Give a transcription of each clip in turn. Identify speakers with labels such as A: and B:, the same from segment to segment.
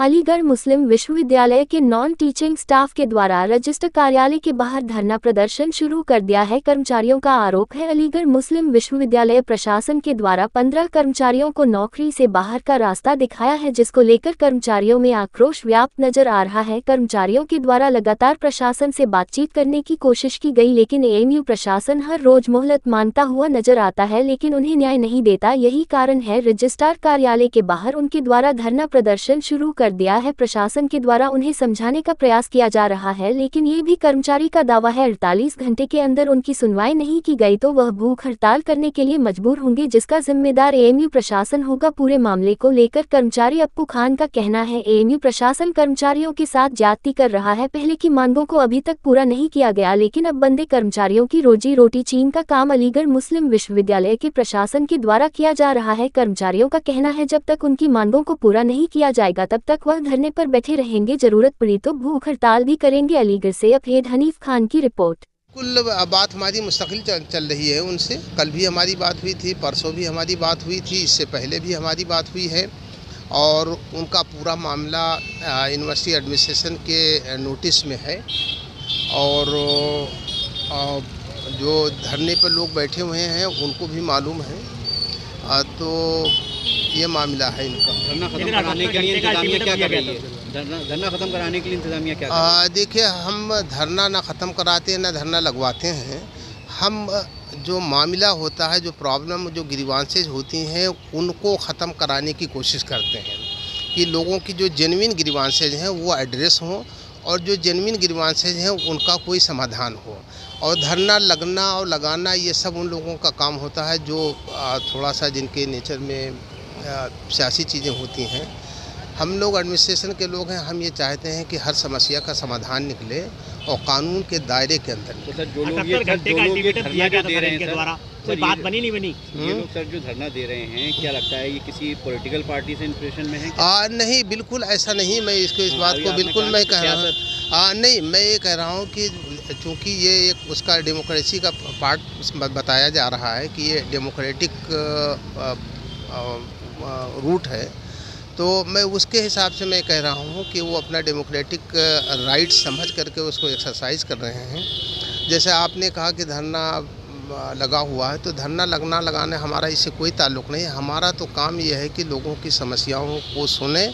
A: अलीगढ़ मुस्लिम विश्वविद्यालय के non teaching staff के द्वारा रजिस्टर कार्यालय के बाहर धरना प्रदर्शन शुरू कर दिया है। कर्मचारियों का आरोप है अलीगढ़ मुस्लिम विश्वविद्यालय प्रशासन के द्वारा 15 कर्मचारियों को नौकरी से बाहर का रास्ता दिखाया है, जिसको लेकर कर्मचारियों में आक्रोश व्याप्त नजर आ रहा है। कर्मचारियों के द्वारा लगातार प्रशासन से बातचीत करने की कोशिश की गई, लेकिन एएमयू प्रशासन हर रोज मोहलत मांगता हुआ नजर आता है, लेकिन उन्हें न्याय नहीं देता। यही कारण है रजिस्ट्रार कार्यालय के बाहर उनके द्वारा धरना प्रदर्शन शुरू कर दिया है। प्रशासन के द्वारा उन्हें समझाने का प्रयास किया जा रहा है, लेकिन ये भी कर्मचारी का दावा है 48 घंटे के अंदर उनकी सुनवाई नहीं की गई तो वह भूख हड़ताल करने के लिए मजबूर होंगे, जिसका जिम्मेदार एएमयू प्रशासन होगा। पूरे मामले को लेकर कर्मचारी अप्पू खान का कहना है, एएमयू प्रशासन कर्मचारियों के साथ ज्यादती कर रहा है। पहले की मांगों को अभी तक पूरा नहीं किया गया, लेकिन अब बंदे कर्मचारियों की रोजी रोटी छीन का काम अलीगढ़ मुस्लिम विश्वविद्यालय के प्रशासन के द्वारा किया जा रहा है। कर्मचारियों का कहना है जब तक उनकी मांगों को पूरा नहीं किया जाएगा तब तक वह धरने पर बैठे रहेंगे, जरूरत पड़ी तो भूख हड़ताल भी करेंगे। अलीगढ़ से अफेद हनीफ खान की रिपोर्ट।
B: कुल बात हमारी मुस्तकिल चल रही है उनसे। कल भी हमारी बात हुई थी, परसों भी हमारी बात हुई थी, इससे पहले भी हमारी बात हुई है और उनका पूरा मामला यूनिवर्सिटी एडमिनिस्ट्रेशन के नोटिस में है। और जो धरने पर लोग बैठे हुए हैं उनको भी मालूम है, तो ये मामला है इनका।
C: धरना खत्म कराने के लिए इंतजामिया क्या कर रही है? धरना खत्म कराने के लिए इंतजामिया क्या कर रही है?
B: देखिए, हम धरना ना ख़त्म कराते हैं ना धरना लगवाते हैं। हम जो मामला होता है, जो प्रॉब्लम, जो ग्रीवांसेज होती हैं उनको ख़त्म कराने की कोशिश करते हैं कि लोगों की जो जेन्युइन ग्रीवांसेज हैं वो एड्रेस हों और जो जेन्युइन ग्रीवांसेज हैं उनका कोई समाधान हो। और धरना लगना और लगाना ये सब उन लोगों का काम होता है जो थोड़ा सा जिनके नेचर में सियासी चीज़ें होती हैं। हम लोग एडमिनिस्ट्रेशन के लोग हैं, हम ये चाहते हैं कि हर समस्या का समाधान निकले और कानून के दायरे के अंदर।
C: तो सर जो लोग ये धरना दे रहे हैं सर, कोई बात बनी नहीं बनी? ये लोग सर जो धरना दे रहे हैं, क्या लगता है ये किसी पॉलिटिकल पार्टी से इंस्पिरेशन में है?
B: नहीं, बिल्कुल ऐसा नहीं। मैं इस बात को बिल्कुल मैं कह रहा हूँ नहीं, मैं ये कह रहा हूँ कि चूँकि ये एक उसका डेमोक्रेसी का पार्ट बताया जा रहा है कि ये डेमोक्रेटिक रूट है, तो मैं उसके हिसाब से मैं कह रहा हूँ कि वो अपना डेमोक्रेटिक राइट समझ करके उसको एक्सरसाइज कर रहे हैं। जैसे आपने कहा कि धरना लगा हुआ है, तो धरना लगना लगाने हमारा इससे कोई ताल्लुक़ नहीं है। हमारा तो काम ये है कि लोगों की समस्याओं को सुने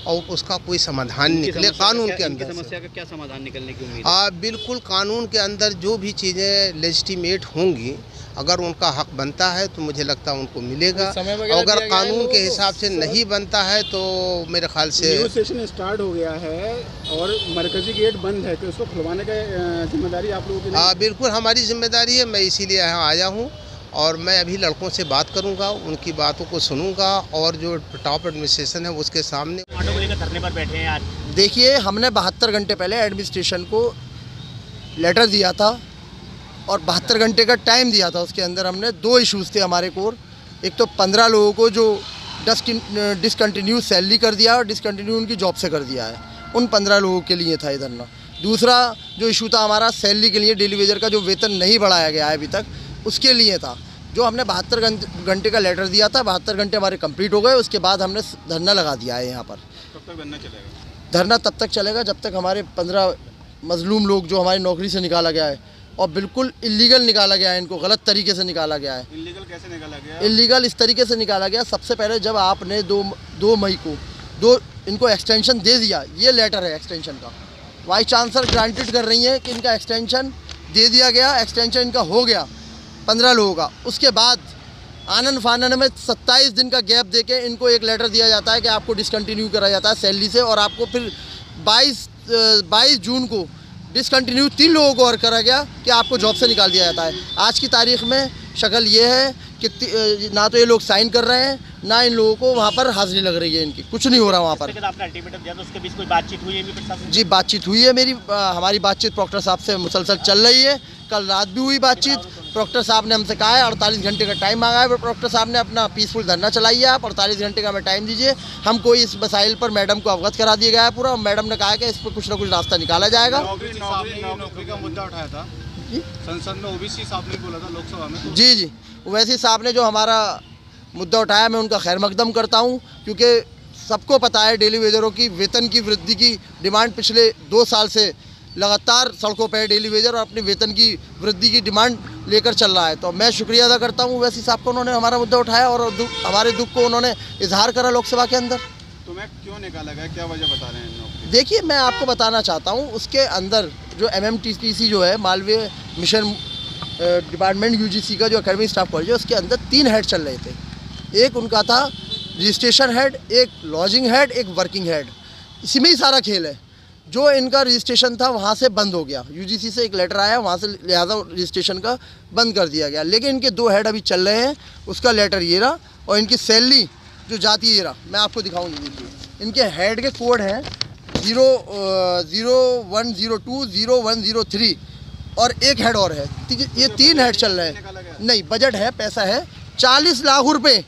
B: और उसका कोई समाधान निकले कानून के अंदर।
C: समस्या का क्या समाधान निकलने की उम्मीद है?
B: बिल्कुल, कानून के अंदर जो भी चीज़ें लेजिटिमेट होंगी, अगर उनका हक बनता है तो मुझे लगता है उनको मिलेगा। अगर कानून के हिसाब से नहीं बनता है तो मेरे ख्याल से
D: न्यू सेशन स्टार्ट हो गया है और मरकजी गेट बंद है, तो उसको खुलवाने का जिम्मेदारी आप लोगों की?
B: बिल्कुल हमारी जिम्मेदारी है। मैं इसीलिए यहाँ आया हूँ और मैं अभी लड़कों से बात करूँगा, उनकी बातों को सुनूँगा और जो टॉप एडमिनिस्ट्रेशन है उसके सामने।
E: ऑटो को लेकर धरने पर बैठे हैं आज।
F: देखिए, हमने 72 घंटे पहले एडमिनिस्ट्रेशन को लेटर दिया था और 72 घंटे का टाइम दिया था। उसके अंदर हमने 2 इश्यूज़ थे हमारे कोर। एक तो 15 लोगों को जो डिसकंटिन्यू सैलरी कर दिया और डिसकंटिन्यू उनकी जॉब से कर दिया है, उन 15 लोगों के लिए था ये धरना। दूसरा जो इशू था हमारा सैलरी के लिए, डेली वेजर का जो वेतन नहीं बढ़ाया गया है अभी तक, उसके लिए था। जो हमने 72 घंटे का लेटर दिया था, 72 घंटे हमारे कंप्लीट हो गए। उसके बाद हमने धरना लगा दिया है यहाँ पर।
D: कब तक धरना चलेगा?
F: धरना तब तक चलेगा जब तक हमारे 15 मजलूम लोग जो हमारी नौकरी से निकाला गया है और बिल्कुल इलीगल निकाला गया है, इनको गलत तरीके से निकाला गया है।
D: इलीगल कैसे निकाला गया?
F: इलीगल इस तरीके से निकाला गया, सबसे पहले जब आपने 2 मई को इनको एक्सटेंशन दे दिया, ये लेटर है एक्सटेंशन का, वाइस चांसलर ग्रांटेड कर रही है कि इनका एक्सटेंशन दे दिया गया, एक्सटेंशन इनका हो गया 15 लोगों का। उसके बाद आनन फानन में 27 दिन का गैप देके इनको एक लेटर दिया जाता है कि आपको डिसकंटिन्यू करा जाता है सैलरी से, और आपको फिर 22 जून को डिसकंटिन्यू 3 लोगों को और करा गया कि आपको जॉब से निकाल दिया जाता है। आज की तारीख में शक्ल ये है कि ना तो ये लोग साइन कर रहे हैं, ना इन लोगों को वहाँ पर हाजिरी लग रही है, इनकी कुछ नहीं हो रहा वहाँ पर।
E: आपने अल्टीमेटम दिया तो उसके बीच कोई बातचीत हुई है प्रशासन?
F: जी, बातचीत हुई है हमारी बातचीत प्रॉक्टर साहब से मुसलसल चल रही है। कल रात भी हुई बातचीत। प्रॉक्टर साहब ने हमसे कहा है 48 घंटे का टाइम मांगा है। प्रॉक्टर साहब ने अपना पीसफुल धरना चलाइए, आप 48 घंटे का हमें टाइम दीजिए। हम कोई इस मसाइल पर मैडम को अवगत करा दिया गया है पूरा। मैडम ने कहा कि इस पर कुछ ना कुछ रास्ता निकाला जाएगा।
D: नौकरी का मुद्दा उठाया था संसद में, ओबीसी साहब ने बोला था लोकसभा में।
F: जी, वैसे साहब ने जो हमारा मुद्दा उठाया, मैं उनका खैर मकदम करता हूँ, क्योंकि सबको पता है डेली वेजरों की वेतन की वृद्धि की डिमांड पिछले 2 साल से लगातार सड़कों पर डेली वेजर और अपनी वेतन की वृद्धि की डिमांड लेकर चल रहा है। तो मैं शुक्रिया अदा करता हूँ वैसी साहब को, उन्होंने हमारा मुद्दा उठाया और हमारे दुख को उन्होंने इजहार करा लोकसभा के अंदर।
D: तो मैं क्यों निकाला गया, क्या वजह बता रहे हैं इन लोग?
F: देखिए, मैं आपको बताना चाहता हूँ उसके अंदर जो MMTC जो है मालवीय मिशन डिपार्टमेंट UGC का जो एकेडमिक स्टाफ कॉलेज है, उसके अंदर 3 हेड चल रहे थे। एक उनका था रजिस्ट्रेशन हेड, एक लॉजिंग हेड, एक वर्किंग हेड। इसी में ही सारा खेल है। जो इनका रजिस्ट्रेशन था वहाँ से बंद हो गया, UGC से एक लेटर आया, वहाँ से लिहाजा रजिस्ट्रेशन का बंद कर दिया गया। लेकिन इनके 2 हेड अभी चल रहे हैं, उसका लेटर ये रहा और इनकी सैलरी जो जाती है ये रहा। मैं आपको दिखाऊंगी, देखिए इनके हेड के कोड हैं 0102, 0103 और एक हेड और है। ये 3 हेड चल रहे हैं। नहीं, बजट है, पैसा है, 40 लाख रुपए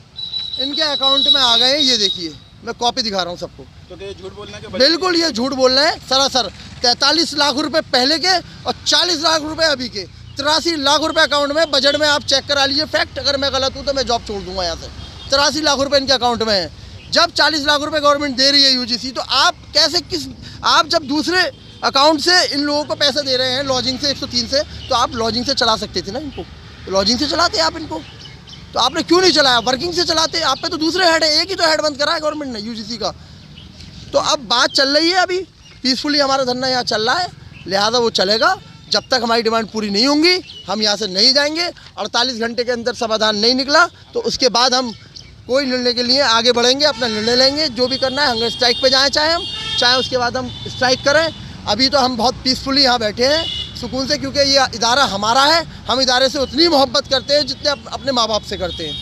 F: इनके अकाउंट में आ गए हैं। ये देखिए, मैं कॉपी दिखा रहा हूँ सबको।
D: तो ये झूठ बोलना है?
F: बिल्कुल ये झूठ बोल रहे हैं सरासर। 43 लाख रुपए पहले के और 40 लाख रुपए अभी के, 83 लाख रुपए अकाउंट में। बजट में आप चेक करा लीजिए फैक्ट, अगर मैं गलत हूँ तो मैं जॉब छोड़ दूंगा यहाँ से। 83 लाख रुपए इनके अकाउंट में है। जब 40 लाख रुपए गवर्नमेंट दे रही है UGC, तो आप कैसे आप जब दूसरे अकाउंट से इन लोगों को पैसे दे रहे हैं लॉजिंग से 103 से, तो आप लॉजिंग से चला सकते थे ना इनको। लॉजिंग से चलाते आप इनको, तो आपने क्यों नहीं चलाया? वर्किंग से चलाते। आप पे तो दूसरे हेड है, एक ही तो हेड बंद करा है गवर्नमेंट ने UGC का। तो अब बात चल रही है, अभी पीसफुली हमारा धरना यहाँ चल रहा है, लिहाजा वो चलेगा। जब तक हमारी डिमांड पूरी नहीं होंगी हम यहाँ से नहीं जाएंगे। 48 घंटे के अंदर समाधान नहीं निकला तो उसके बाद हम कोई निर्णय के लिए आगे बढ़ेंगे, अपना निर्णय लेंगे। जो भी करना है, हंगर स्ट्राइक पे जाएँ, चाहे उसके बाद हम स्ट्राइक करें। अभी तो हम बहुत पीसफुली यहाँ बैठे हैं सुकून से, क्योंकि ये इदारा हमारा है। हम इदारे से उतनी मोहब्बत करते हैं जितने अपने माँ बाप से करते हैं।